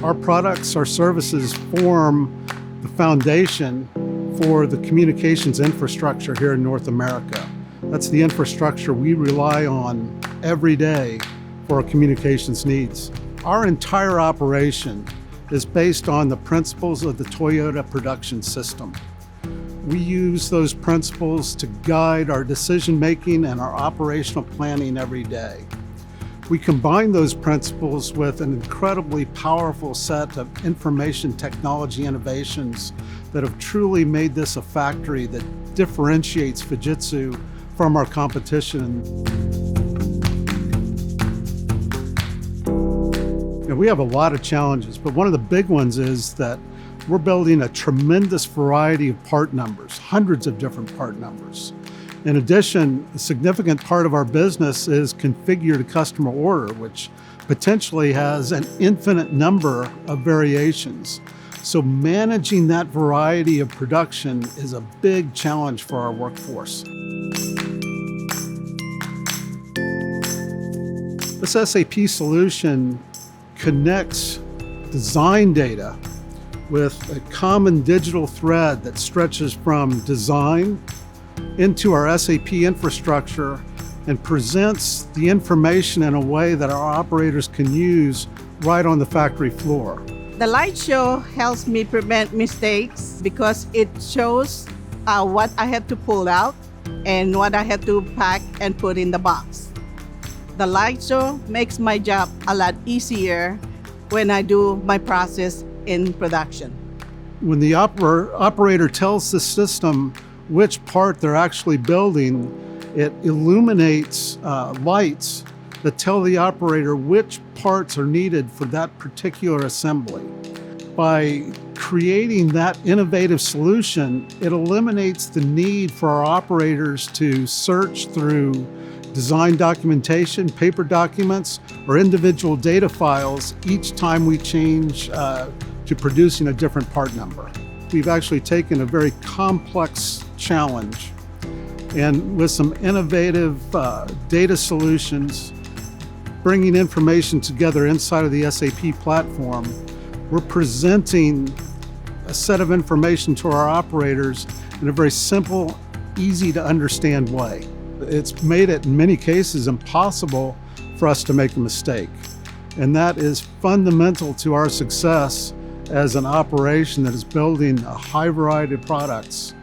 Our products, our services form the foundation for the communications infrastructure here in North America. That's the infrastructure we rely on every day for our communications needs. Our entire operation is based on the principles of the Toyota production system. We use those principles to guide our decision-making and our operational planning every day. We combine those principles with an incredibly powerful set of information technology innovations that have truly made this a factory that differentiates Fujitsu from our competition. We have a lot of challenges, but one of the big ones is that we're building a tremendous variety of part numbers, hundreds of different part numbers. In addition, a significant part of our business is configure to customer order, which potentially has an infinite number of variations. So managing that variety of production is a big challenge for our workforce. This SAP solution connects design data with a common digital thread that stretches from design into our SAP infrastructure and presents the information in a way that our operators can use right on the factory floor. The LightShow helps me prevent mistakes because it shows what I have to pull out and what I have to pack and put in the box. The LightShow makes my job a lot easier when I do my process in production. When the operator tells the system which part they're actually building, it illuminates lights that tell the operator which parts are needed for that particular assembly. By creating that innovative solution, it eliminates the need for our operators to search through design documentation, paper documents, or individual data files each time we change to producing a different part number. We've actually taken a very complex challenge and with some innovative data solutions, bringing information together inside of the SAP platform, we're presenting a set of information to our operators in a very simple, easy to understand way. It's made it, in many cases, impossible for us to make a mistake. And that is fundamental to our success as an operation that is building a high variety of products